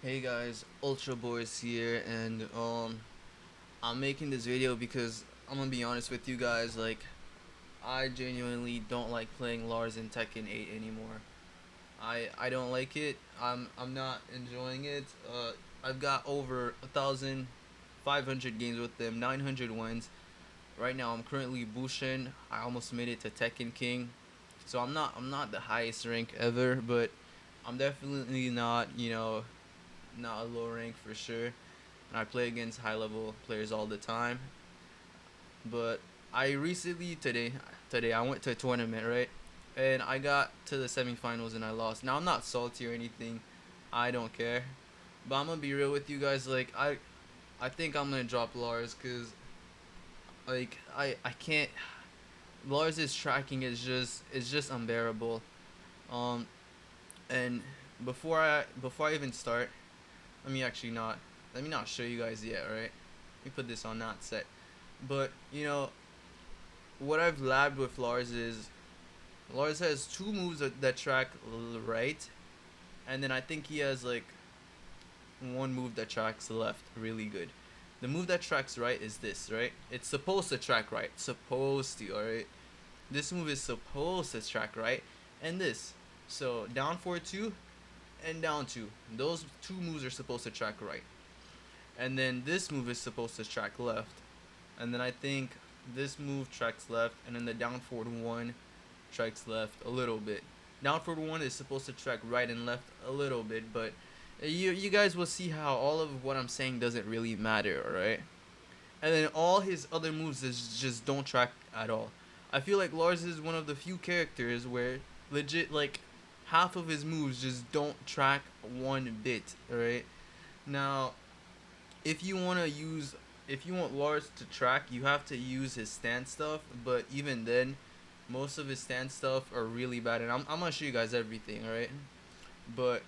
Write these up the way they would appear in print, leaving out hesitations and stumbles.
Hey guys, Ultra Boys here, and I'm making this video because I'm gonna be honest with you guys. Like, I genuinely don't like playing Lars in Tekken 8 anymore. I don't like it. I'm not enjoying it. I've got over 1,500 games with them, 900 wins. Right now, I'm currently Bushin. I almost made it to Tekken King, so I'm not the highest rank ever, but I'm definitely not a low rank for sure. And I play against high level players all the time. But I recently today I went to a tournament, right? And I got to the semifinals and I lost. Now I'm not salty or anything. I don't care. But I'm gonna be real with you guys. Like I think I'm gonna drop Lars because like I can't. Lars's tracking is just unbearable. Um and before I even start, let me actually not let me not show you guys yet, right? Let me put this on not set. But what I've labbed with Lars is Lars has two moves that track right, and then I think he has like one move that tracks left really good. The move that tracks right is this, right? It's supposed to track right. Supposed to, alright? This move is supposed to track right. And this. So down 4-2 and down 2. Those two moves are supposed to track right. And then this move is supposed to track left. And then I think this move tracks left, and then the down forward one tracks left a little bit. Down forward one is supposed to track right and left a little bit, but you guys will see how all of what I'm saying doesn't really matter, alright? And then all his other moves is just don't track at all. I feel like Lars is one of the few characters where legit like half of his moves just don't track one bit, alright? Now, if you want to use if you want Lars to track, you have to use his stand stuff, but even then most of his stand stuff are really bad, and I'm gonna show you guys everything, alright? But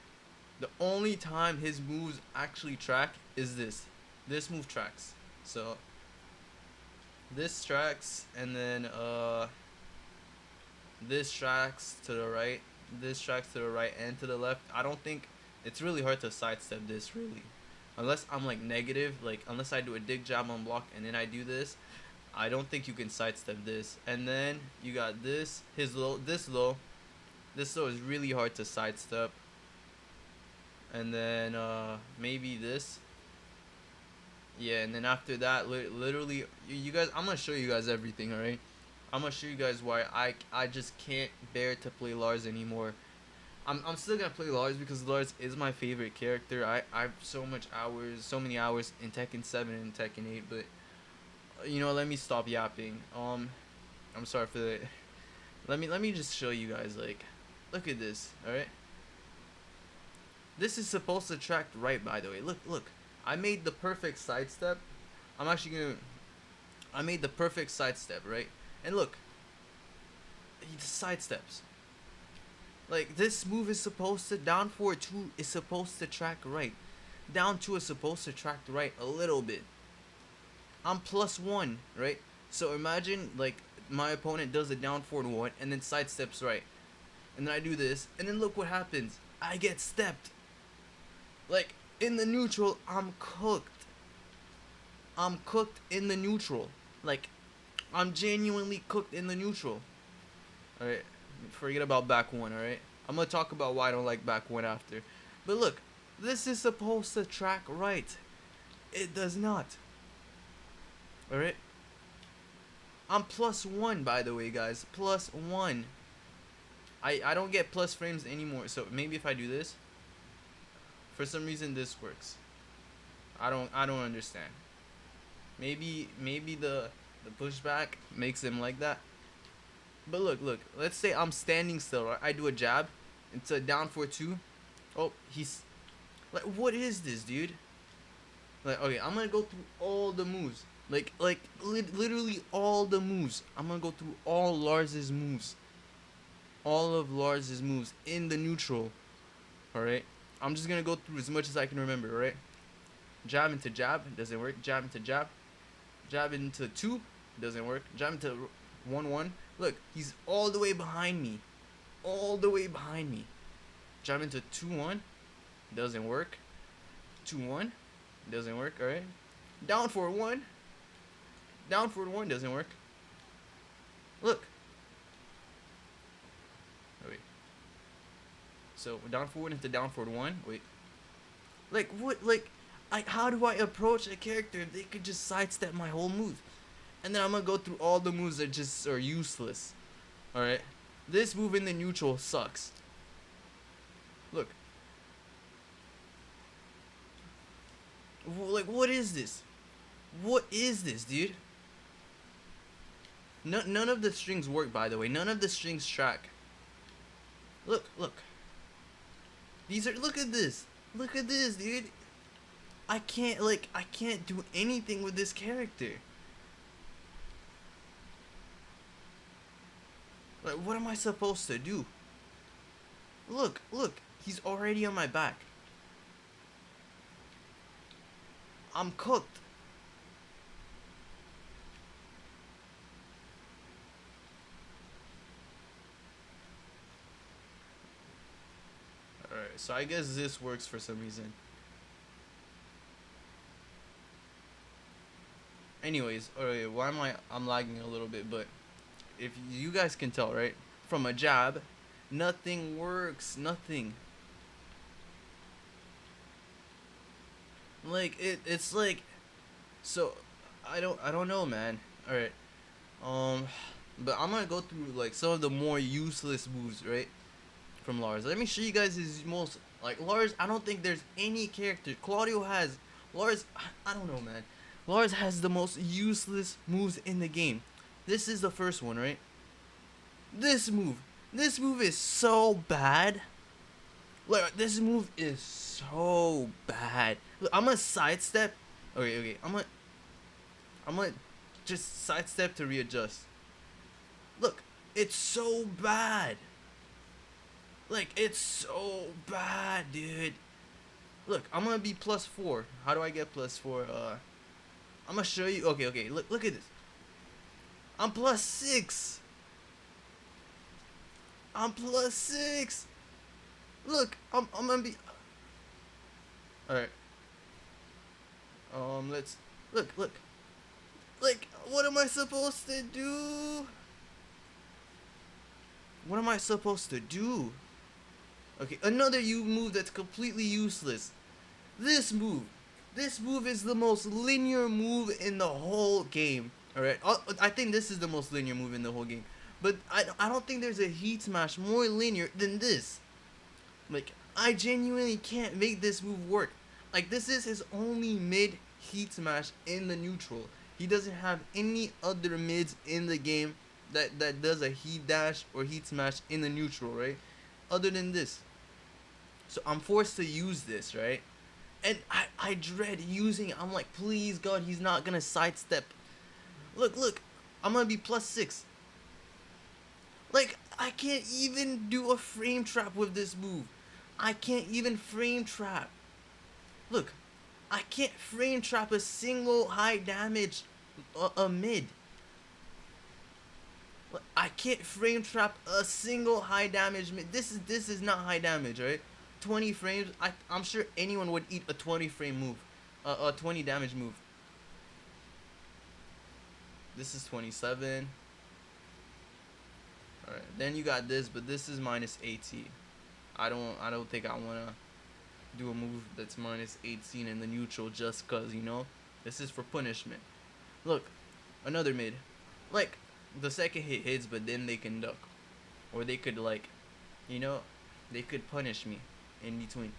the only time his moves actually track is this move tracks. So this tracks, and then this tracks to the right, this tracks to the right and to the left. I don't think it's really hard to sidestep this, really, unless I'm like negative, like unless I do a dig jab on block and then I do this. I don't think you can sidestep this. And then you got this, his low, this low is really hard to sidestep. And then maybe this. Yeah, and then after that, literally, you guys, I'm gonna show you guys everything, alright? I'm gonna show you guys why I just can't bear to play Lars anymore. I'm still gonna play Lars because Lars is my favorite character. I have so many hours in Tekken 7 and Tekken 8, but let me stop yapping. I'm sorry for that. Let me just show you guys, like, look at this, all right? This is supposed to track right, by the way. Look. I made the perfect sidestep. I'm actually gonna. I made the perfect sidestep, right? And look, he sidesteps. Like, this move is supposed to down forward two is supposed to track right. Down two is supposed to track right a little bit. I'm +1, right? So imagine like my opponent does a down forward one and then sidesteps right, and then I do this, and then look what happens. I get stepped. Like, in the neutral, I'm cooked. I'm cooked in the neutral. Like, I'm genuinely cooked in the neutral. Alright, forget about back one, alright? I'm gonna talk about why I don't like back one after. But look, this is supposed to track right. It does not. Alright? I'm +1, by the way, guys. +1. I don't get plus frames anymore, so maybe if I do this, for some reason this works. I don't understand. Maybe the pushback makes him like that. But look. Let's say I'm standing still, right? I do a jab. It's a down for two. Oh, he's like, what is this, dude? Like, okay, I'm gonna go through all the moves. Literally all the moves. I'm gonna go through all Lars's moves. All of Lars's moves in the neutral. Alright? I'm just gonna go through as much as I can remember, right? Jab into jab, doesn't work. Jab into jab. Jab into two, doesn't work. Jab into 1-1. Look, he's all the way behind me. All the way behind me. Jab into 2-1, doesn't work. 2-1. Doesn't work, alright. Down forward 1. Down forward 1 doesn't work. Look. Oh, wait. So down forward into down forward 1. Wait. Like what? Like, how do I approach a character if they could just sidestep my whole move? And then I'm gonna go through all the moves that just are useless. Alright. This move in the neutral sucks. Look. Like, what is this? What is this, dude? None of the strings work, by the way. None of the strings track. Look, look. These are, look at this. Look at this, dude. I can't do anything with this character. Like, what am I supposed to do? Look, look. He's already on my back. I'm cooked. Alright, so I guess this works for some reason. Anyways, alright, why am I'm lagging a little bit, but if you guys can tell, right? From a jab, nothing works, nothing. Like it's like, so I don't know, man. All right. But I'm going to go through like some of the more useless moves, right? From Lars. Let me show you guys his most, like, Lars, I don't think there's any character Claudio has. Lars, I don't know, man. Lars has the most useless moves in the game. This is the first one, right? This move is so bad. Like, this move is so bad. Look, I'm gonna sidestep. Okay, okay. I'm gonna just sidestep to readjust. Look, it's so bad. Like, it's so bad, dude. Look, I'm gonna be +4. How do I get +4? I'm gonna show you. Okay, okay. Look at this. I'm +6. I'm +6. Look, I'm gonna be. All right. Let's look. Like, what am I supposed to do? What am I supposed to do? Okay, another move that's completely useless. This move. This move is the most linear move in the whole game. Alright, I think this is the most linear move in the whole game. But I don't think there's a heat smash more linear than this. Like, I genuinely can't make this move work. Like, this is his only mid heat smash in the neutral. He doesn't have any other mids in the game that does a heat dash or heat smash in the neutral, right? Other than this. So I'm forced to use this, right? And I dread using it. I'm like, please God, he's not gonna sidestep. Look, I'm gonna be +6. Like, I can't even do a frame trap with this move. I can't even frame trap. Look, I can't frame trap a single high damage a mid. I can't frame trap a single high damage mid. This is not high damage, right? 20 frames. I'm sure anyone would eat a 20 frame move, a 20 damage move. This is 27. All right, then you got this, but this is -18. I don't think I wanna do a move that's -18 in the neutral just cause, you know. This is for punishment. Look, another mid. Like, the second hit hits, but then they can duck, or they could, like, you know, they could punish me in between.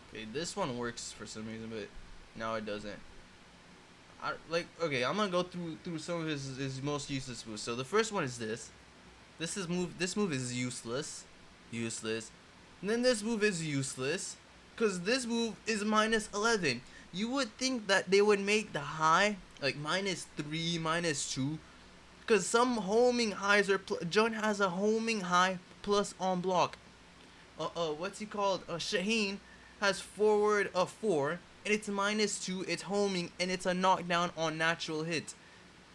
Okay, this one works for some reason, but now it doesn't. Okay, I'm gonna go through some of his most useless moves. So the first one is this. This move is useless. And then this move is useless, cause this move is -11. You would think that they would make the high like -3, -2, cause some homing highs are. John has a homing high plus on block. What's he called? Shaheen has forward a 4, and it's -2. It's homing, and it's a knockdown on natural hit.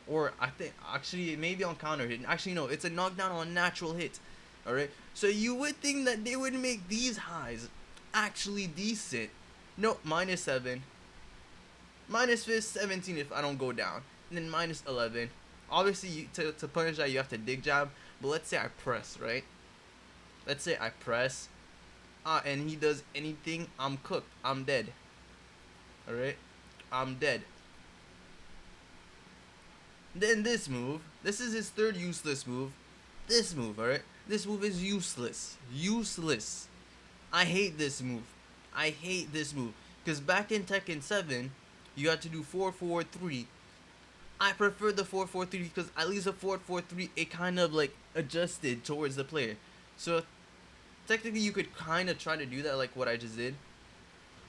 or I think actually maybe on counter hit. Actually no, it's a knockdown on natural hit. All right. So you would think that they would make these highs actually decent. No, -7, -17 if I don't go down, and then -11. Obviously, to punish that you have to dig jab. But let's say I press, right? Let's say I press, and he does anything, I'm cooked. I'm dead. All right, I'm dead. Then this move, this is his third useless move. This move, alright? This move is useless. Useless. I hate this move. I hate this move. Because back in Tekken 7, you had to do 4-4-3. I prefer the 4-4-3 because at least a 4-4-3, it kind of like adjusted towards the player. So technically you could kind of try to do that like what I just did.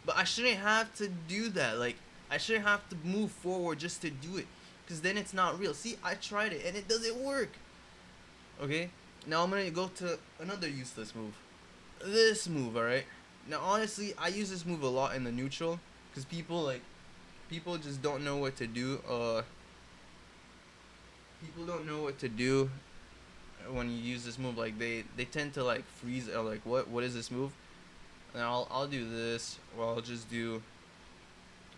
But I shouldn't have to do that. Like, I shouldn't have to move forward just to do it. Because then it's not real. See, I tried it and it doesn't work. Okay? Now I'm going to go to another useless move. This move, alright? Now, honestly, I use this move a lot in the neutral. Because people just don't know what to do. People don't know what to do when you use this move. Like, they tend to, like, freeze. Or, like, what is this move? And I'll do this. Or I'll just do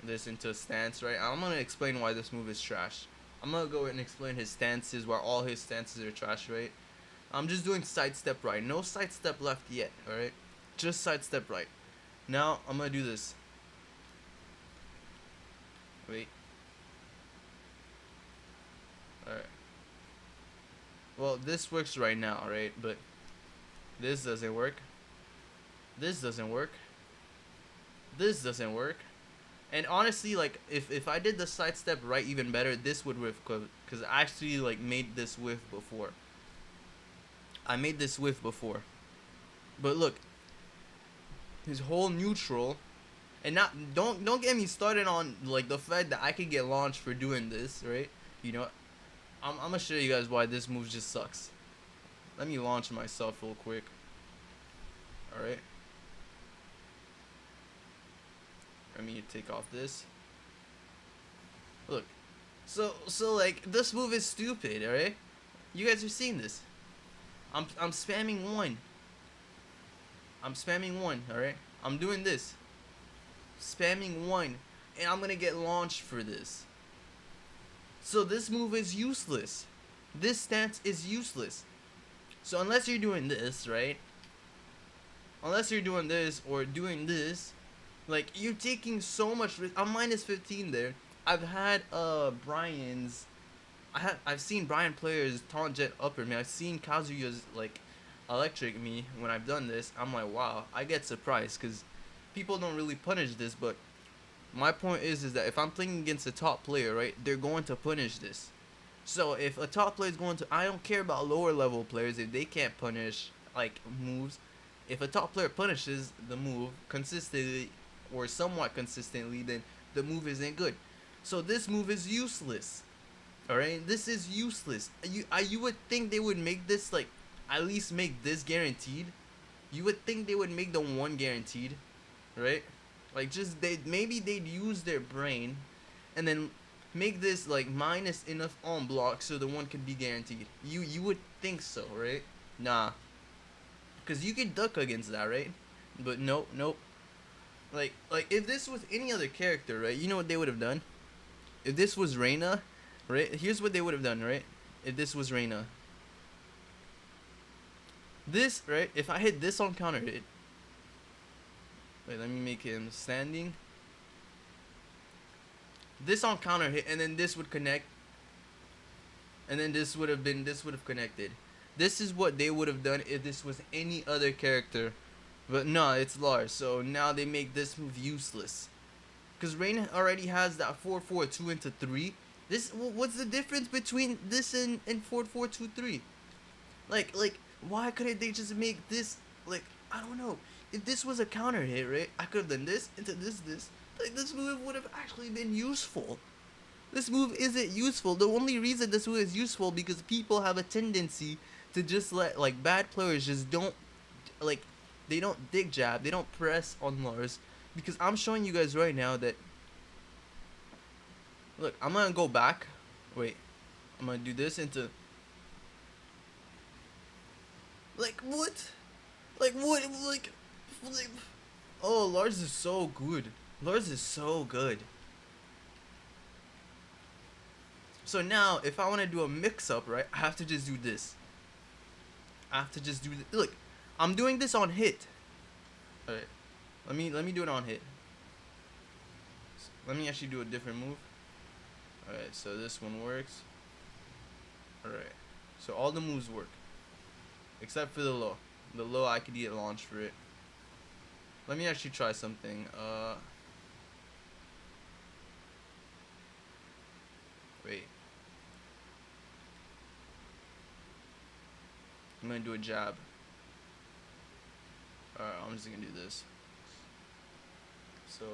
this into a stance, right? I'm gonna explain why this move is trash. I'm gonna go and explain his stances, where all his stances are trash, right? I'm just doing sidestep right. No sidestep left yet, alright? Just sidestep right. Now, I'm gonna do this. Wait. Alright. Well, this works right now, right? But this doesn't work. This doesn't work. This doesn't work. And honestly, like, if I did the sidestep right even better, this would whiff, because I actually, like, made this whiff before. I made this whiff before. But look, his whole neutral, and not, don't get me started on, like, the fact that I could get launched for doing this, right? You know, I'm gonna show you guys why this move just sucks. Let me launch myself real quick. Alright. Let me take off this. Look. So like, this move is stupid, alright? You guys are seeing this. I'm spamming one. I'm spamming one, alright? I'm doing this. Spamming one. And I'm gonna get launched for this. So this move is useless. This stance is useless. So unless you're doing this, right? Unless you're doing this or doing this, like, you're taking so much risk. I'm -15 there. I've had I've seen Brian players taunt jet upper me. I've seen Kazuya's, like, electric me when I've done this. I'm like, wow, I get surprised because people don't really punish this. But my point is that if I'm playing against a top player, right, they're going to punish this. So if a top player is going to, I don't care about lower level players if they can't punish, like, moves. If a top player punishes the move consistently or somewhat consistently, then the move isn't good. So this move is useless. Alright, this is useless. You would think they would make this, like, at least make this guaranteed. You would think they would make the one guaranteed, right? Like, just maybe they'd use their brain and then make this, like, minus enough on block so the one could be guaranteed. You would think so, right? Nah, because you could duck against that, right? But nope. Like if this was any other character, right? You know what they would have done? If this was Reina, right? Here's what they would have done, right? If this was Reina. This, right? If I hit this on counter hit. Wait, let me make him standing. This on counter hit, and then this would connect. And then this would have connected. This is what they would have done if this was any other character. But no, it's Lars. So now they make this move useless. Because Rain already has that 4-4-2 into 3. What's the difference between this and 4-4-2-3? Like, why couldn't they just make this, like, I don't know. If this was a counter hit, right? I could have done this into this. Like, this move would have actually been useful. This move isn't useful. The only reason this move is useful because people have a tendency to just let, like, bad players just don't, like, they don't dig jab, they don't press on Lars. Because I'm showing you guys right now that, look, I'm gonna go back. Wait, I'm gonna do this into like what? Like what? Like oh, Lars is so good. Lars is so good. So now, if I want to do a mix-up, right, I have to just do this. I have to just do this. Look, I'm doing this on hit. All right, let me do it on hit. Let me actually do a different move. All right, so this one works. All right, so all the moves work except for the low. The low I could get launch for it. Let me actually try something. Wait. I'm gonna do a jab. Alright, I'm just gonna do this. So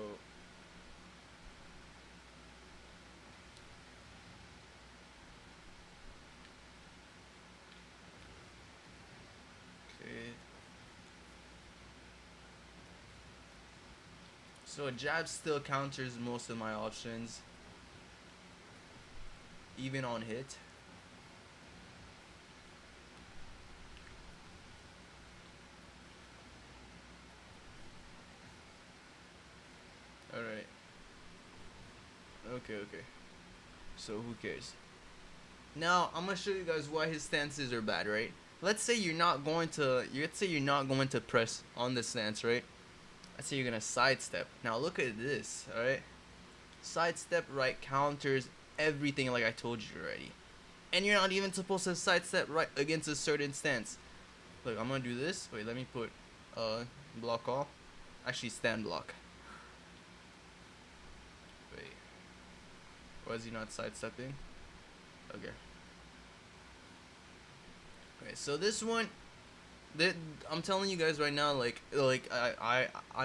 okay. So a jab still counters most of my options, even on hit. Alright. Okay. So who cares? Now I'm gonna show you guys why his stances are bad, right? Let's say you're not going to press on the stance, right? Let's say you're gonna sidestep. Now look at this, alright? Sidestep right counters everything like I told you already. And you're not even supposed to sidestep right against a certain stance. Look, I'm gonna do this. Wait, let me put block all. Actually stand block. Wait. Why is he not sidestepping? Okay. Okay, so this one I'm telling you guys right now, I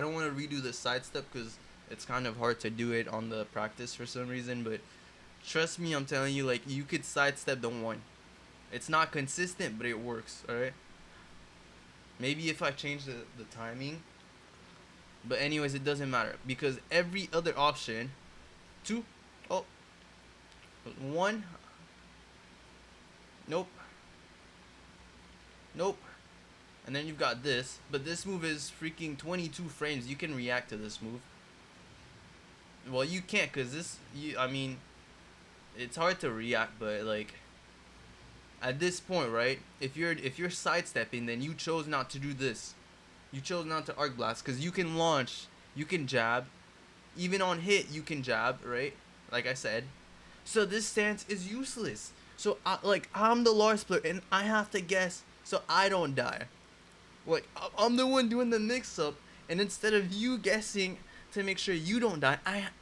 don't want to redo the sidestep because it's kind of hard to do it on the practice for some reason, but trust me, I'm telling you, like, you could sidestep the one. It's not consistent, but it works, alright? Maybe if I change the timing. But anyways, it doesn't matter. Because every other option, two, oh, one, nope, nope. And then you've got this. But this move is freaking 22 frames. You can react to this move. Well, you can't because I mean, it's hard to react, but like, at this point, right? If you're sidestepping, then you chose not to do this. You chose not to arc blast because you can launch, you can jab, even on hit you can jab, right? Like I said. So this stance is useless. So I'm the Lars player and I have to guess so I don't die. Like I'm the one doing the mix up, and instead of you guessing to make sure you don't die,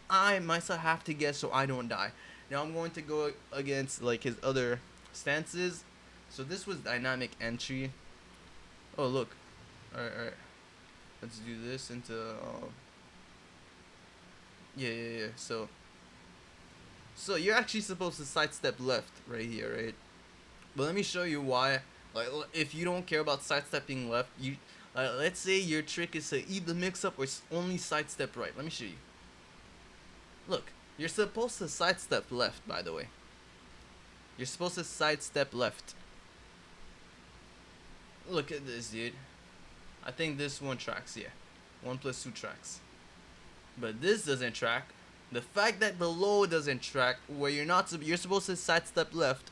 I myself have to guess so I don't die. Now I'm going to go against like his other stances. So this was dynamic entry. Oh look, all right. Let's do this into yeah. So you're actually supposed to sidestep left right here, right? But let me show you why. Like, if you don't care about sidestepping left, let's say your trick is to eat the mix-up or only sidestep right. Let me show you. Look, you're supposed to sidestep left, by the way. You're supposed to sidestep left. Look at this, dude. I think this one tracks, yeah. 1 plus 2 tracks. But this doesn't track. The fact that the low doesn't track, where you're supposed to sidestep left,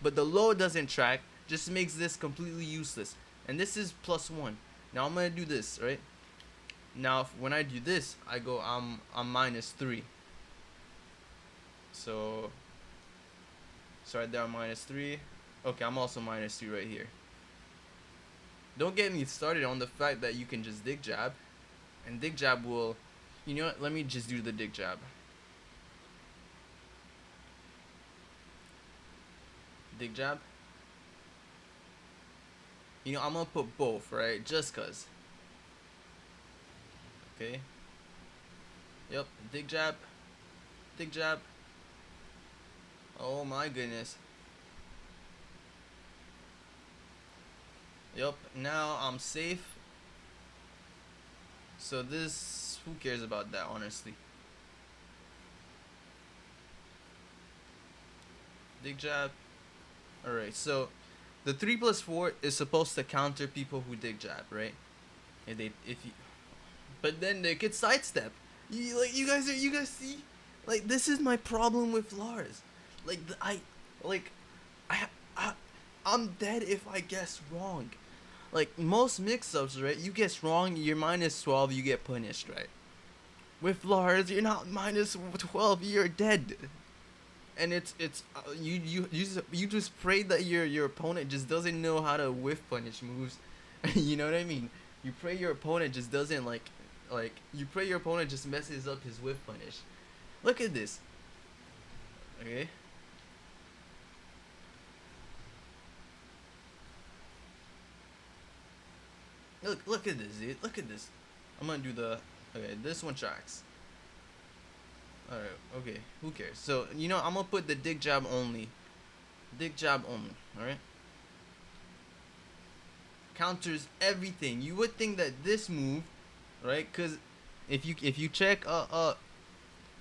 but the low doesn't track, just makes this completely useless. And this is +1. Now I'm gonna do this, right? Now when I do this, I go I'm -3. So right there I'm -3. Okay, I'm also -3 right here. Don't get me started on the fact that you can just dig jab, and dig jab will, you know what? Let me just do the dig jab. Dig jab. You know, I'm gonna put both, right? Just cause. Okay. Yep. Dig jab. Dig jab. Oh my goodness. Yep. Now I'm safe. So this, who cares about that, honestly? Dig jab. Alright, so the 3+4 is supposed to counter people who dig jab, right? If you, but then they get sidestep. You guys see, like this is my problem with Lars. Like like I, I I'm dead if I guess wrong. Like most mix-ups, right? You guess wrong, you're -12, you get punished, right? With Lars, you're not -12, you're dead. And you just pray that your opponent just doesn't know how to whiff punish moves. You know what I mean? You pray your opponent just doesn't like you pray your opponent just messes up his whiff punish. Look at this. Okay. Look at this, dude. Look at this. I'm gonna do the okay. This one tracks. All right. Okay. Who cares? So I'm gonna put the dig jab only. Dig jab only. All right. Counters everything. You would think that this move, right? Cause if you check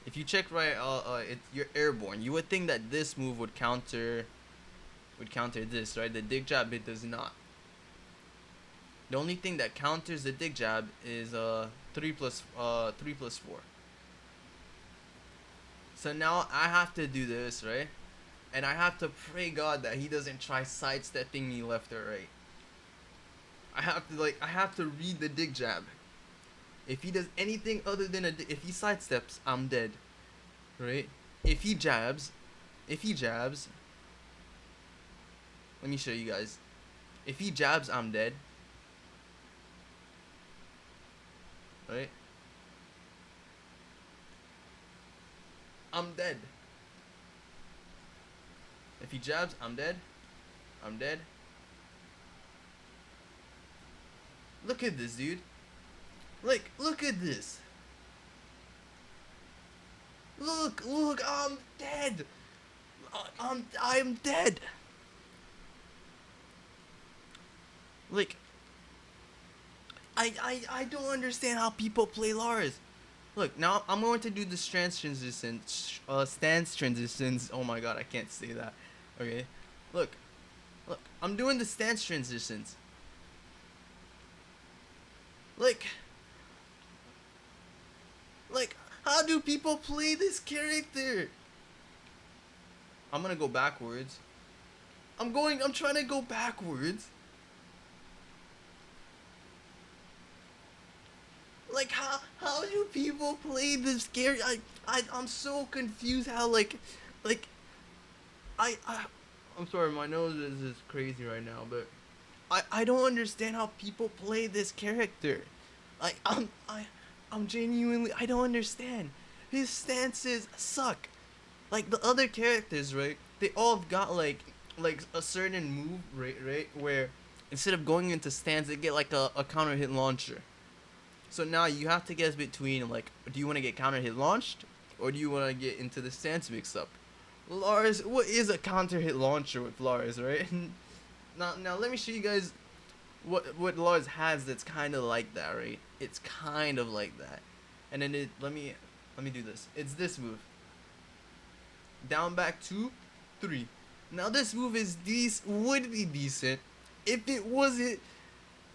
if you check right you're airborne. You would think that this move would counter this, right? The dig jab, it does not. The only thing that counters the dig jab is 3+4. So now I have to do this, right? And I have to pray God that he doesn't try sidestepping me left or right. I have to read the dig jab. If he does anything other than if he sidesteps, I'm dead. Right? If he jabs, let me show you guys. If he jabs, I'm dead. Right? I'm dead. If he jabs, I'm dead. I'm dead. Look at this, dude. Like, look at this. Look, I'm dead. I'm dead. Like, I don't understand how people play Lars. Look, now I'm going to do the stance transitions. Oh my god, I can't say that. Okay, look, I'm doing the stance transitions. Like, how do people play this character? I'm gonna go backwards. I'm trying to go backwards. Like, how do people play this character? I'm so confused how, I, I'm sorry, my nose is crazy right now, but I don't understand how people play this character. Like, I'm genuinely, I don't understand. His stances suck. Like, the other characters, right? They all have got, like a certain move, right? Where instead of going into stance, they get, like, a counter hit launcher. So now you have to guess between, like, do you want to get counter hit launched? Or do you want to get into the stance mix-up? Lars, what is a counter hit launcher with Lars, right? Now let me show you guys what Lars has that's kind of like that, right? It's kind of like that. And then let me do this. It's this move. Down back 2, 3. Now this move would be decent if it wasn't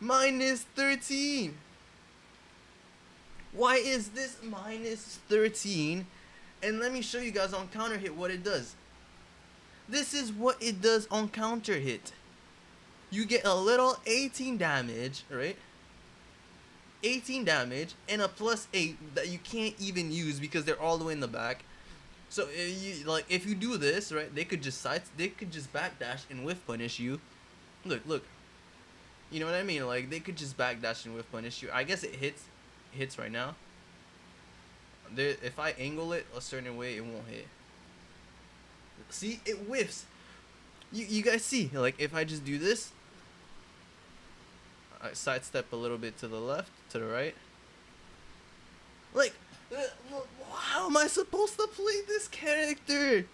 -13. Why is this -13? And let me show you guys on counter hit what it does. This is what it does on counter hit. You get a little 18 damage, right? 18 damage and a +8 that you can't even use because they're all the way in the back. So if you do this, right, they could just backdash and whiff punish you. Look. You know what I mean? Like, they could just backdash and whiff punish you. I guess it hits right now. If I angle it a certain way, it won't hit. See, it whiffs. You guys see, like, if I just do this, I sidestep a little bit to the left, to the right. Like, how am I supposed to play this character?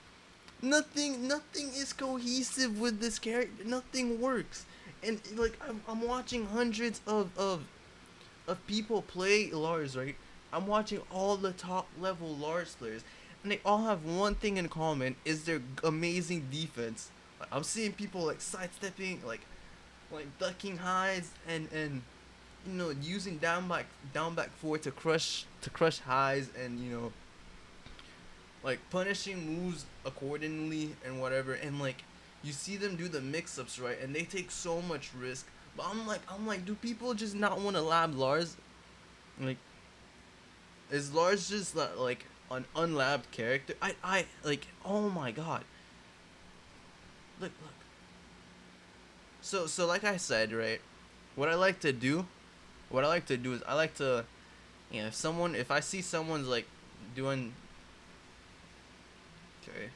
Nothing is cohesive with this character. Nothing works. And like, I'm watching hundreds of people play Lars, right? I'm watching all the top level Lars players. and they all have one thing in common: is their amazing defense. Like, I'm seeing people like sidestepping, like ducking highs, and using down back four to crush highs, and like punishing moves accordingly and whatever. And like you see them do the mix-ups, right, and they take so much risk. But I'm like, do people just not want to lab Lars? Like, is Lars just like an unlabbed character? I like, oh my god. Look. So like I said, right, what I like to do is I like to, if I see someone's like doing, okay,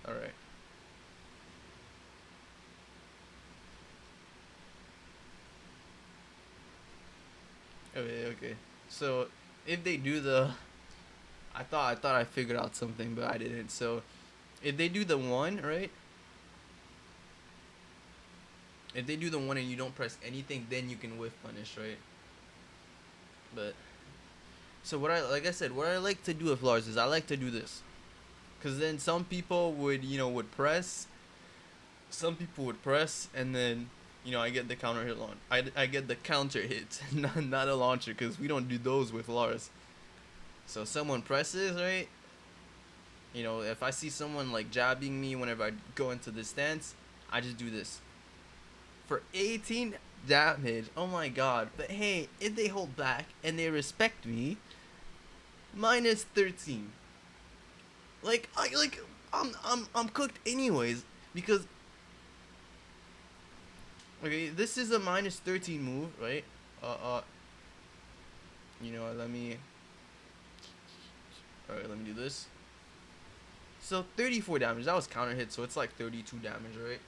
all right, okay. So if they do the, I thought I figured out something, but I didn't. So if they do the one, right, if they do the one and you don't press anything, then you can whiff punish, right? But so what I like I said, what I like to do with Lars is I like to do this, cause then some people would press, and then I get the counter hit launch. I get the counter hit, not a launcher, cause we don't do those with Lars. So someone presses, right? If I see someone like jabbing me whenever I go into the stance, I just do this for 18 damage. Oh my god! But hey, if they hold back and they respect me, minus 13. I'm cooked anyways, because okay, this is a minus 13 move, right? Uh uh let me, all right, let me do this. So 34 damage. That was counter hit, so it's like 32 damage, right?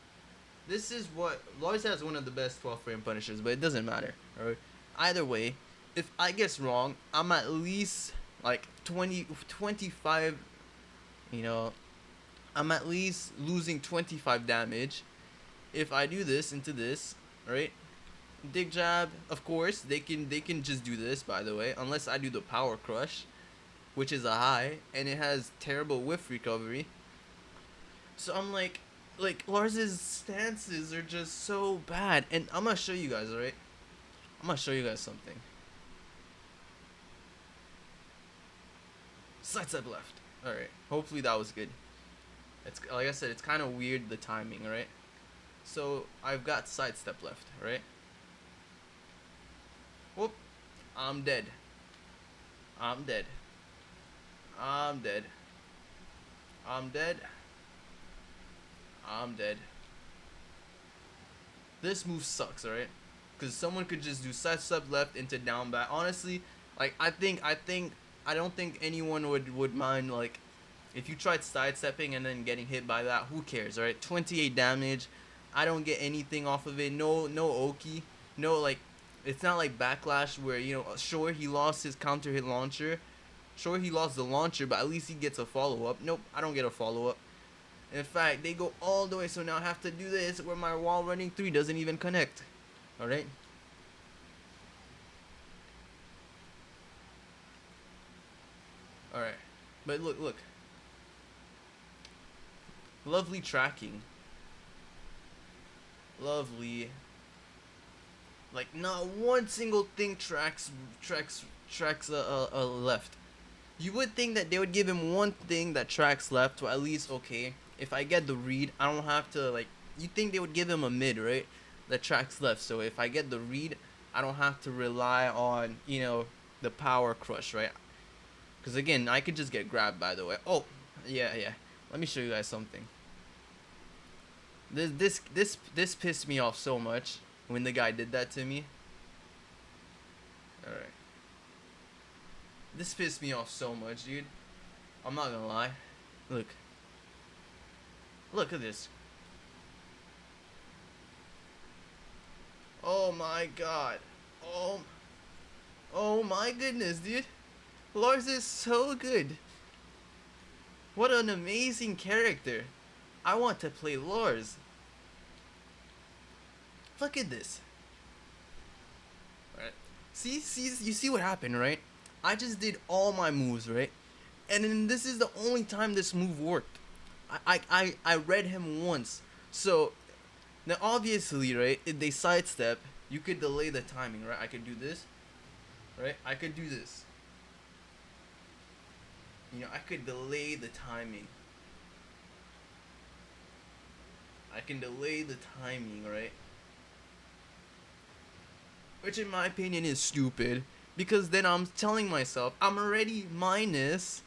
This is what Lars has, one of the best 12 frame punishers, but it doesn't matter, alright? Either way, if I guess wrong, I'm at least like 25, you know, I'm at least losing 25 damage if I do this into this, right? Dig jab, of course, they can just do this, by the way, unless I do the power crush, which is a high, and it has terrible whiff recovery. So I'm like Lars's stances are just so bad, and I'm gonna show you guys, alright? I'm gonna show you guys something. Sidestep left. Alright, hopefully that was good. It's like I said, it's kind of weird, the timing, right? So I've got sidestep left, right? Whoop. I'm dead. I'm dead. I'm dead. I'm dead. I'm dead. This move sucks, alright? Because someone could just do sidestep left into down back. Honestly, like I don't think anyone would mind, like, if you tried sidestepping and then getting hit by that. Who cares, alright? 28 damage. I don't get anything off of it. No Oki. No, like, it's not like Backlash where, sure, he lost his counter hit launcher. Sure, he lost the launcher, but at least he gets a follow up. Nope, I don't get a follow up. In fact, they go all the way, so now I have to do this where my wall running 3 doesn't even connect. Alright? Alright. But look. Lovely tracking. Lovely. Like, not one single thing tracks left. You would think that they would give him one thing that tracks left, to at least, okay, if I get the read, I don't have to, like, you think they would give him a mid, right? That tracks left. So if I get the read, I don't have to rely on, the power crush, right? Because again, I could just get grabbed, by the way. Oh, yeah. Let me show you guys something. This pissed me off so much when the guy did that to me. Alright. This pissed me off so much, dude. I'm not gonna lie. Look. Look at this. Oh my god. Oh my goodness, dude. Lars is so good. What an amazing character. I want to play Lars. Look at this. Alright. See, you see what happened, right? I just did all my moves, right? And then this is the only time this move worked. I read him once. So now obviously, right, if they sidestep, you could delay the timing, right? I could do this, right? I could do this. I could delay the timing. I can delay the timing, right? Which in my opinion is stupid because then I'm telling myself I'm already minus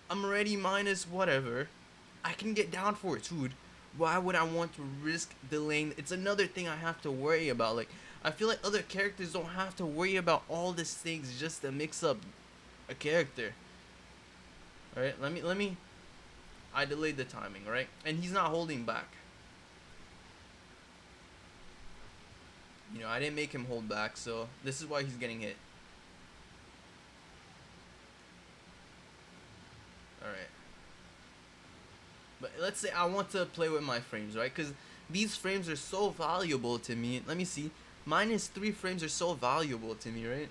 whatever. I can get down for it, dude. Why would I want to risk delaying? It's another thing I have to worry about. Like, I feel like other characters don't have to worry about all these things just to mix up a character. All right, let me. I delayed the timing, right? And he's not holding back. I didn't make him hold back, so this is why he's getting hit. All right. But let's say I want to play with my frames, right? Because these frames are so valuable to me. Let me see. -3 frames are so valuable to me, right?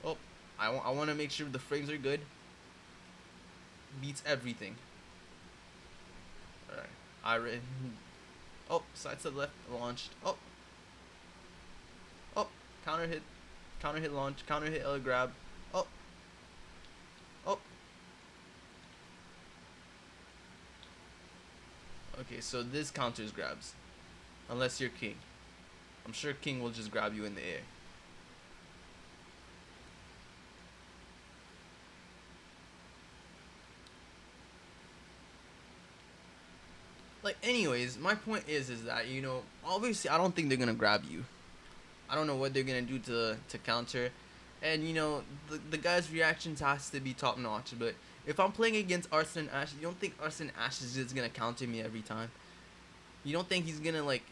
Oh, I want to make sure the frames are good. Beats everything. Alright. Oh, side to the left, launched. Oh, counter hit launch, counter hit L grab. Oh, oh. Okay, so this counters grabs. Unless you're king. I'm sure king will just grab you in the air. Like, anyways, my point is that, obviously I don't think they're gonna grab you. I don't know what they're gonna do to counter, and the guy's reactions has to be top notch. But if I'm playing against Arsene Ash, you don't think Arsene Ash is just gonna counter me every time? You don't think he's gonna like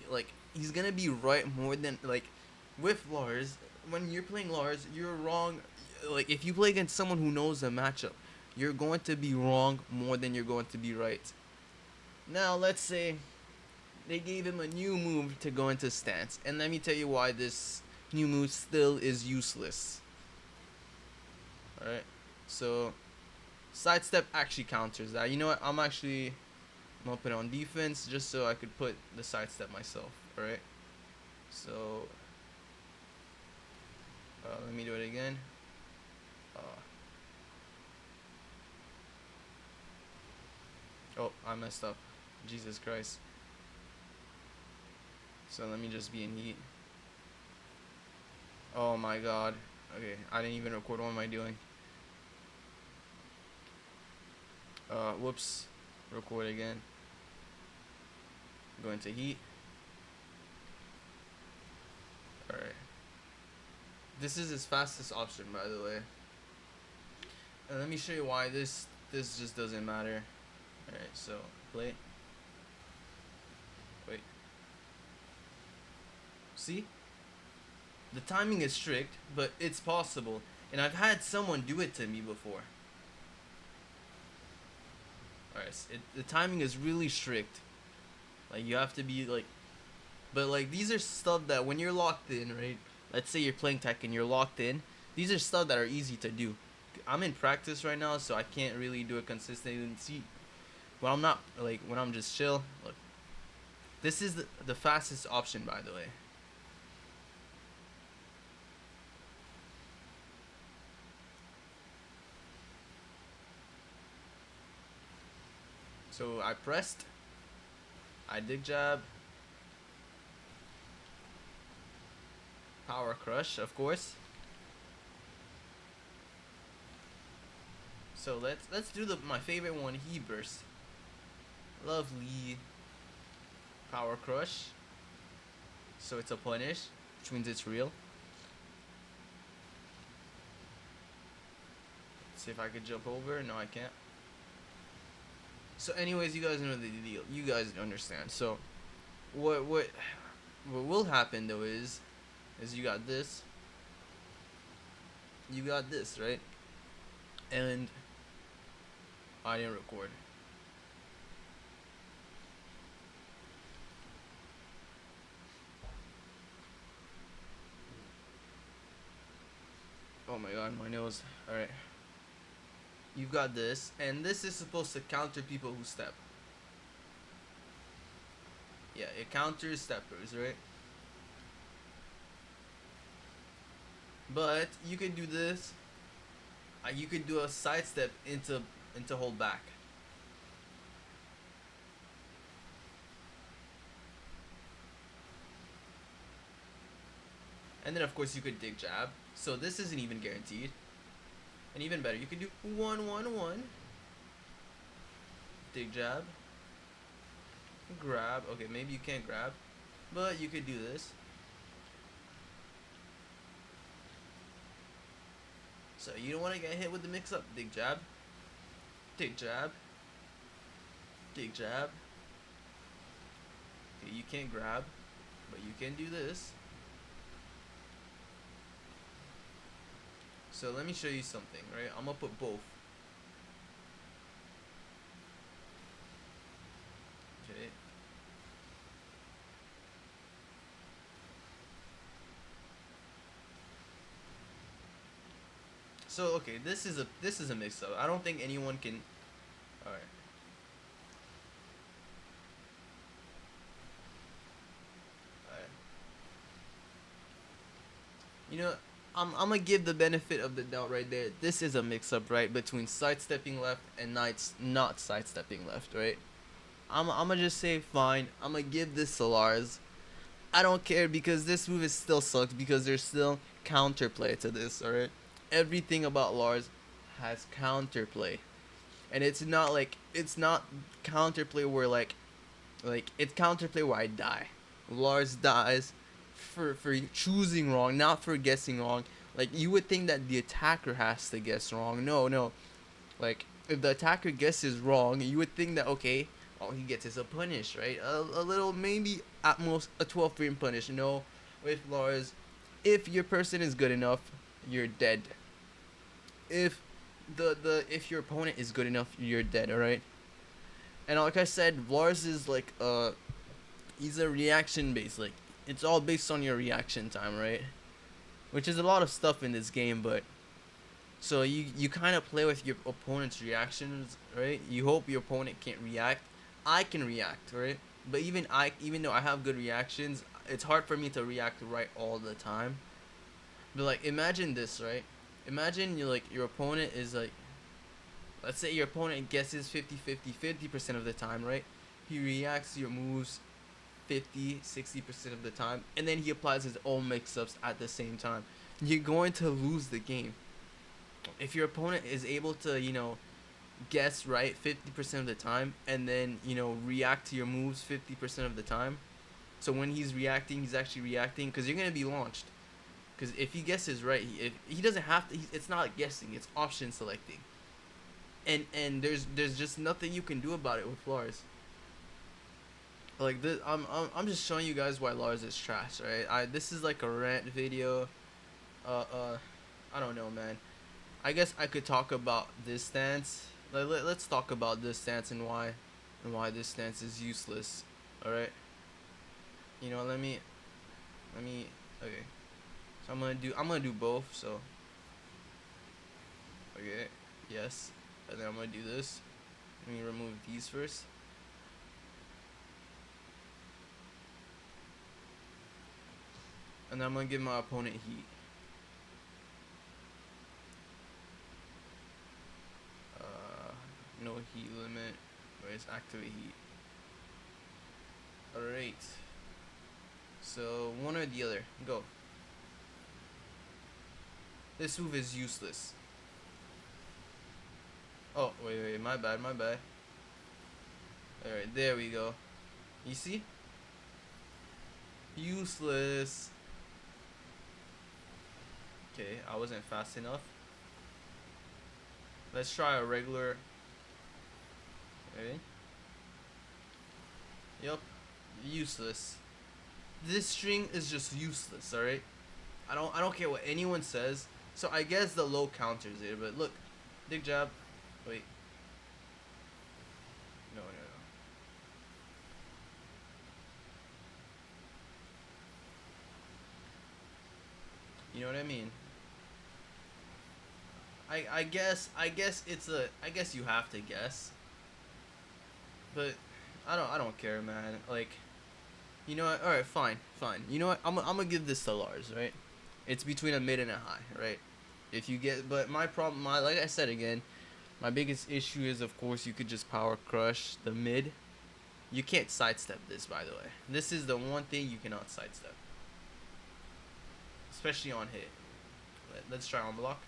he's gonna be right more than like with Lars? When you're playing Lars, you're wrong. Like if you play against someone who knows the matchup, you're going to be wrong more than you're going to be right. Now let's say they gave him a new move to go into stance. And let me tell you why this new move still is useless. Alright? So, sidestep actually counters that. You know what? I'm gonna put it on defense just so I could put the sidestep myself. Alright? So, let me do it again. Uh, oh, I messed up. Jesus Christ. So let me just be in heat. Oh my god. Okay, I didn't even record. What am I doing? Whoops. Record again. Go into heat. Alright. This is his fastest option, by the way. And let me show you why this just doesn't matter. Alright, so play. Wait. See? The timing is strict, but it's possible. And I've had someone do it to me before. Alright, the timing is really strict. Like, you have to be, like... But, like, these are stuff that when you're locked in, right? Let's say you're playing Tekken, you're locked in. These are stuff that are easy to do. I'm in practice right now, so I can't really do it consistently. See, when I'm not, like, when I'm just chill, look. This is the fastest option, by the way. So I pressed, I dig jab, power crush, of course. So let's do my favorite one, he burst. Lovely power crush. So it's a punish, which means it's real. Let's see if I could jump over. No, I can't. So anyways, you guys know the deal. You guys understand. So what will happen though is you got this. You got this, right? And I didn't record. my god, my nose. Alright. You've got this, and this is supposed to counter people who step. Yeah, it counters steppers, right? But you could do this. You could do a sidestep into hold back. And then of course you could dig jab. So this isn't even guaranteed. And even better, you could do 1-1-1. Dig jab. Grab. Okay, maybe you can't grab. But you could do this. So you don't want to get hit with the mix up. Dig jab. Dig jab. Dig jab. Okay, you can't grab. But you can do this. So let me show you something, right? I'm gonna put both. Okay. So okay, this is a mix up. I don't think anyone can. All right. All right. You know, I'm gonna give the benefit of the doubt right there. This is a mix up, right, between sidestepping left and not sidestepping left, right? I'm gonna just say fine. I'm gonna give this to Lars. I don't care because this move is still sucks because there's still counterplay to this, alright? Everything about Lars has counterplay. And it's not counterplay where like it's counterplay where I die. Lars dies for choosing wrong, not for guessing wrong. Like you would think that the attacker has to guess wrong. No, no. Like if the attacker guesses wrong, you would think that okay, all he gets is a punish, right? A little, maybe at most a 12 frame punish. No, with Lars, if your person is good enough, you're dead. If if your opponent is good enough, you're dead. All right. And like I said, Lars is like he's a reaction based. Like it's all based on your reaction time, right? Which is a lot of stuff in this game, but so you kind of play with your opponent's reactions, right? You hope your opponent can't react. I can react, right? But even though I have good reactions, it's hard for me to react right all the time. But like, imagine this, right? Imagine you like your opponent is like, let's say your opponent guesses 50% of the time, right? He reacts to your moves 50-60% of the time, and then he applies his own mix-ups at the same time. You're going to lose the game. If your opponent is able to, guess right 50% of the time and then, react to your moves 50% of the time. So when he's reacting, he's actually reacting because you're going to be launched. Because if he guesses right, if he doesn't have to, it's not like guessing, it's option selecting. And there's just nothing you can do about it with Lars. Like this, I'm just showing you guys why Lars is trash, right? This is like a rant video. I don't know, man. I guess I could talk about this stance. Let's talk about this stance and why this stance is useless. All right. Let me. Okay. So I'm gonna do both. So. Okay. Yes. And then I'm gonna do this. Let me remove these first. And then I'm gonna give my opponent heat. No heat limit. Where's activate heat? Alright. So one or the other. Go. This move is useless. Oh, wait, my bad. Alright, there we go. You see? Useless. Okay, I wasn't fast enough. Let's try a regular. Okay. Yup. Useless. This string is just useless, alright? I don't care what anyone says. So I guess the low counters it, but look. Dig jab. Wait. No. You know what I mean? I guess you have to guess, but I don't care, man. Like, you know what? All right, fine, fine. You know what? I'm gonna give this to Lars, right? It's between a mid and a high, right? If you get, but my problem, my like I said again, my biggest issue is, of course, you could just power crush the mid. You can't sidestep this, by the way. This is the one thing you cannot sidestep, especially on hit. Let's try on block.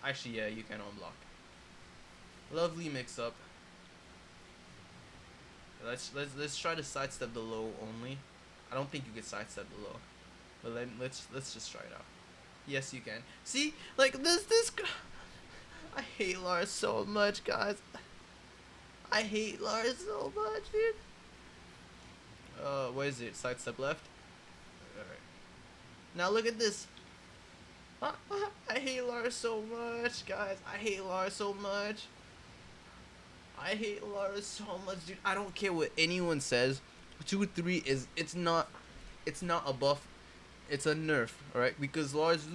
Actually, yeah, you can on block. Lovely mix up. Let's try to sidestep the low only. I don't think you can sidestep the low, but let's just try it out. Yes, you can. See, like this. I hate Lars so much, guys. I hate Lars so much, dude. What is it? Sidestep left. Alright. Now look at this. I hate Lars so much, guys. I hate Lars so much. I hate Lars so much, dude. I don't care what anyone says. 2-3 is it's not a buff. It's a nerf, alright? Because Lars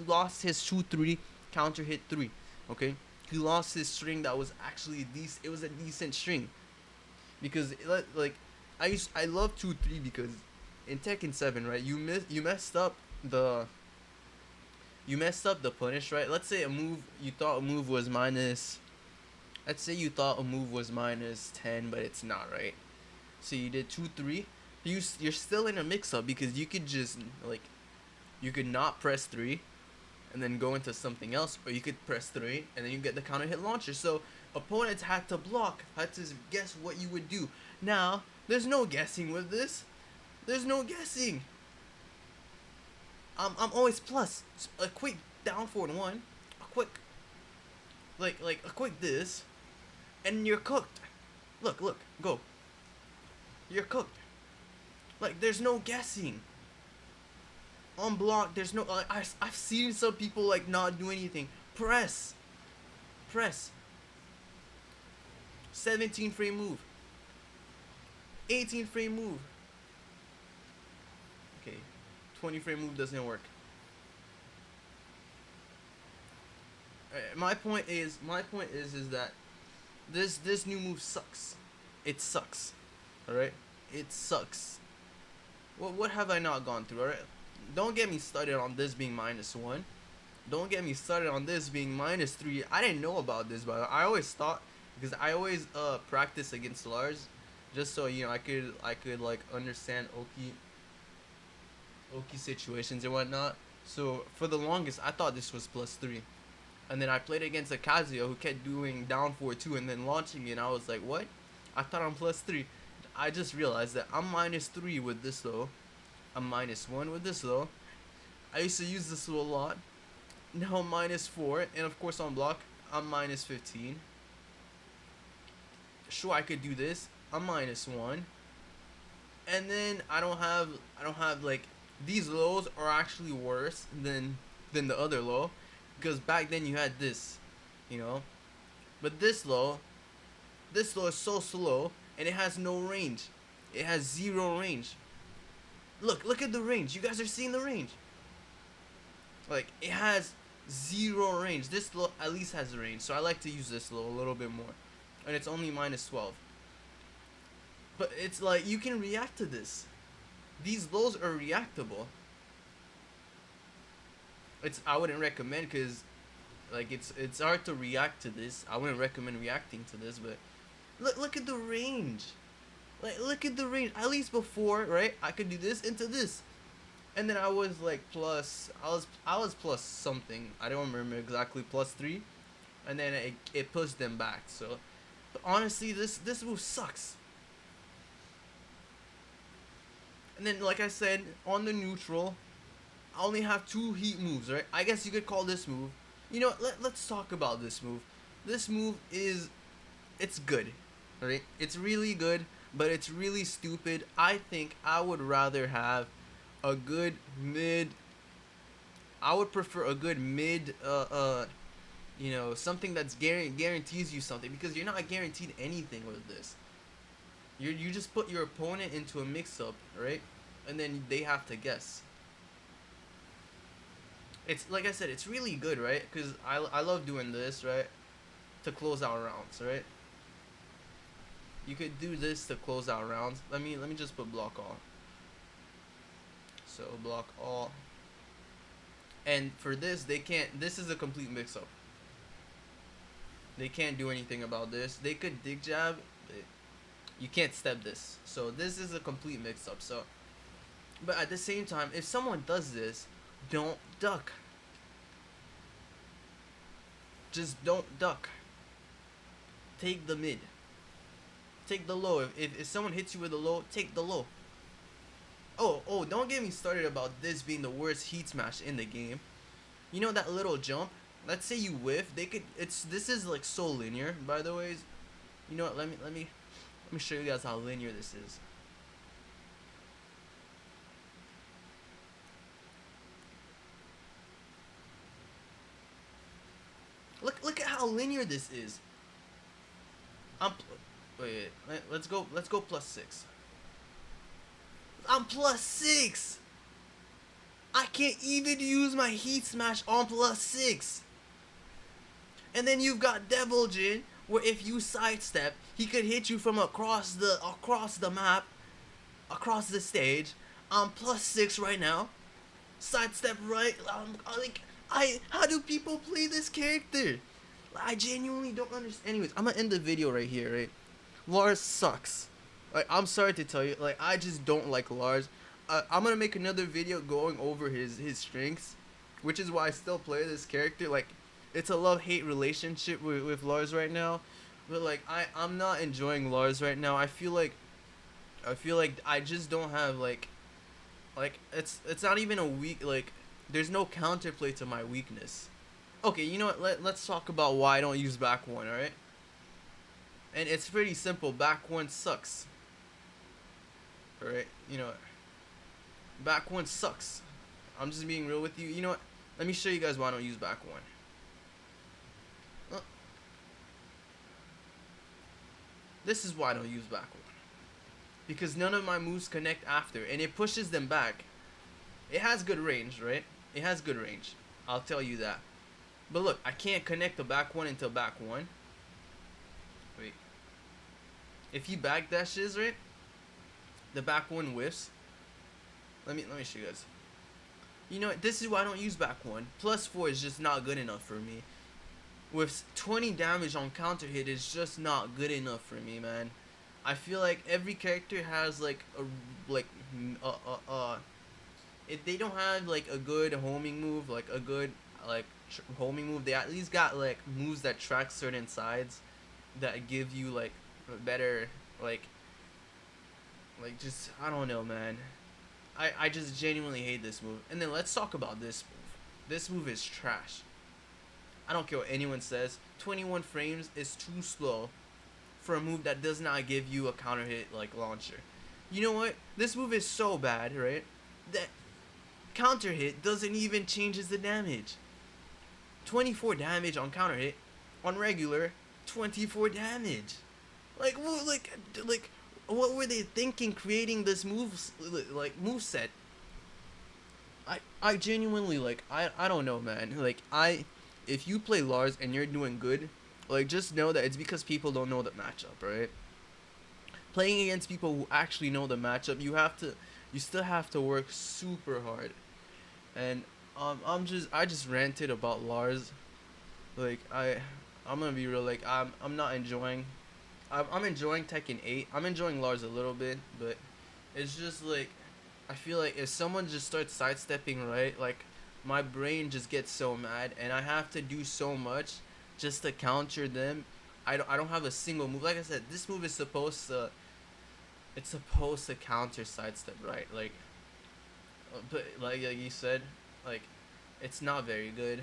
lost his 2-3 counter hit 3. Okay? He lost his string that was actually decent. It was a decent string. Because like I love 2-3 because in Tekken 7, right? You messed up the punish, right? Let's say a move you thought a move was minus. Let's say you thought a move was minus 10, but it's not, right? So you did 2-3. You're still in a mix-up because you could just like you could not press 3 and then go into something else, or you could press 3 and then you get the counter hit launcher. So opponents had to block, had to guess what you would do. Now there's no guessing with this. There's no guessing. I'm always plus a quick down forward one, a quick like a quick this, and you're cooked. Look, go. You're cooked. Like there's no guessing. On block, there's no. I've seen some people like not do anything. Press. 17 frame move. 18 frame move. Okay, 20 frame move doesn't work. My point is that this new move sucks. It sucks. All right, it sucks. What have I not gone through? All right, don't get me started on this being -1. Don't get me started on this being -3. I didn't know about this, but I always thought, because I always practice against Lars, just so you know I could like understand Oki situations and whatnot. So for the longest, I thought this was +3, and then I played against a Kazuya who kept doing down 4-2 and then launching it, and I was like, what? I thought I'm +3. I just realized that I'm -3 with this though. I'm -1 with this though. I used to use this a lot. Now I'm -4, and of course on block I'm -15. Sure, I could do this. I'm -1, and then I don't have like these lows are actually worse than the other low, because back then you had this, you know, but this low is so slow and it has no range. It has 0 range. Look at the range. You guys are seeing the range. Like it has 0 range. This low at least has range, so I like to use this low a little bit more, and it's only -12. But it's like you can react to this. These lows are reactable. I wouldn't recommend, because like it's hard to react to this. I wouldn't recommend reacting to this, but look at the range. Like look at the range. At least before, right? I could do this into this, and then I was like plus. I was plus something. I don't remember exactly, +3, and then it pushed them back. So, but honestly, this move sucks. And then, like I said, on the neutral, I only have 2 heat moves, right? I guess you could call this move. You know what? Let's talk about this move. This move it's good, right? It's really good, but it's really stupid. I think I would rather have a good mid. I would prefer a good mid, you know, something that's guarantees you something, because you're not guaranteed anything with this. You just put your opponent into a mix-up, right? And then they have to guess. It's like I said, it's really good, right? Because I love doing this, right? To close out rounds, right? You could do this to close out rounds. Let me just put block all. So block all. And for this, they can't. This is a complete mix-up. They can't do anything about this. They could dig jab. You can't step this. So this is a complete mix-up. So, but at the same time, if someone does this, don't duck. Just don't duck. Take the mid. Take the low. If someone hits you with a low, take the low. Oh, don't get me started about this being the worst heat smash in the game. You know that little jump? Let's say you whiff, they could this is like so linear, by the way. You know what, let me show you guys how linear this is. Look at how linear this is. I'm wait, let's go +6. I'm +6. I can't even use my heat smash on +6. And then you've got Devil Jin, where if you sidestep, he could hit you from across the map, across the stage. I'm +6 right now. Sidestep right. How do people play this character? I genuinely don't understand. Anyways, I'm gonna end the video right here. Right, Lars sucks. Like, I'm sorry to tell you, like, I just don't like Lars. I'm gonna make another video going over his strengths, which is why I still play this character. Like, it's a love-hate relationship with Lars right now, but like I'm not enjoying Lars right now. I feel like I just don't have like it's not even a weak, like, there's no counterplay to my weakness. Okay, you know what? Let's talk about why I don't use back one. All right, and it's pretty simple. Back one sucks. All right, you know what? Back one sucks. I'm just being real with you. You know what? Let me show you guys why I don't use back one. This is why I don't use back one. Because none of my moves connect after, and it pushes them back. It has good range, right? It has good range. I'll tell you that. But look, I can't connect the back one until back one. Wait. If he backdashes, right? The back one whiffs. Let me show you guys. You know what? This is why I don't use back one. +4 is just not good enough for me. With 20 damage on counter hit is just not good enough for me, man. I feel like every character has like if they don't have like a good homing move, like a good homing move, they at least got like moves that track certain sides that give you like better like just, I don't know, man. I just genuinely hate this move. And then let's talk about this move. This move is trash. I don't care what anyone says. 21 frames is too slow for a move that does not give you a counter hit like launcher. You know what? This move is so bad, right? That counter hit doesn't even changes the damage. 24 damage on counter hit, on regular 24 damage. Like what were they thinking creating this move set? I genuinely I don't know, man. If you play Lars and you're doing good, like, just know that it's because people don't know the matchup, right? Playing against people who actually know the matchup, you still have to work super hard. And I just ranted about Lars. Like, I'm gonna be real. Like, I'm not enjoying. I'm enjoying Tekken 8. I'm enjoying Lars a little bit, but it's just like, I feel like if someone just starts sidestepping, right, like, my brain just gets so mad, and I have to do so much just to counter them. I don't have a single move. Like I said, this move is supposed to, it's supposed to counter sidestep, right? Like, but like you said, like, it's not very good.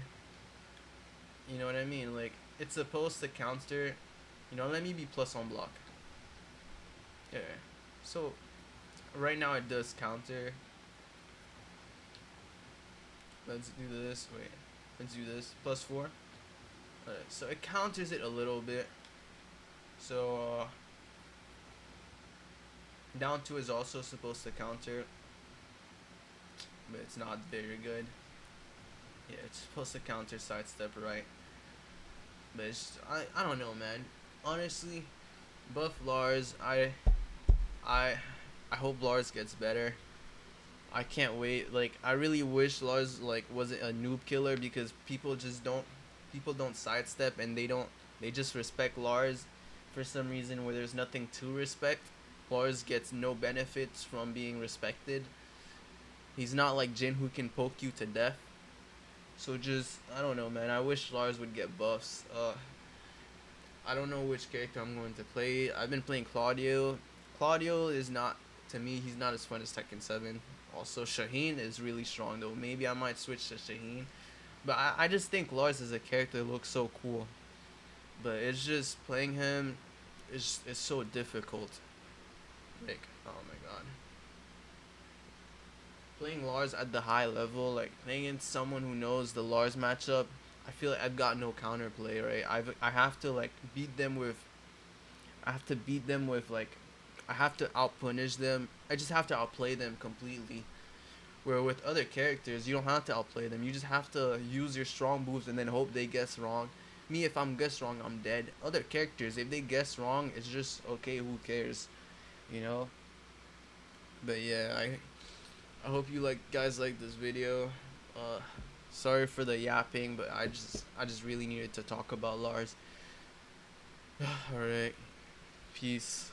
You know what I mean? Like, it's supposed to counter. You know, let me be plus on block. Yeah. So right now it does counter. Let's do this. Wait. Let's do this. +4. Alright, so it counters it a little bit. So down 2 is also supposed to counter, but it's not very good. Yeah, it's supposed to counter sidestep, right? But I don't know, man. Honestly, buff Lars. I I hope Lars gets better. I can't wait. Like I really wish Lars like wasn't a noob killer because people don't sidestep and they just respect Lars for some reason where there's nothing to respect. Lars gets no benefits from being respected. He's not like Jin who can poke you to death. So just I don't know, man. I wish Lars would get buffs. I don't know which character I'm going to play. I've been playing Claudio. Claudio is not to me. He's not as fun as Tekken 7. Also, Shaheen is really strong though. Maybe I might switch to Shaheen. But I just think Lars as a character looks so cool. But it's just playing him is so difficult. Like oh my god, playing Lars at the high level, like playing against someone who knows the Lars matchup. I feel like I've got no counterplay, right? I have to like beat them with I have to beat them with like I have to outpunish them. I just have to outplay them completely. Where with other characters, you don't have to outplay them. You just have to use your strong moves and then hope they guess wrong. Me, if I'm guess wrong, I'm dead. Other characters, if they guess wrong, it's just okay. Who cares, you know? But yeah, I hope you like guys like this video. Uh, sorry for the yapping, but I just really needed to talk about Lars. All right, peace.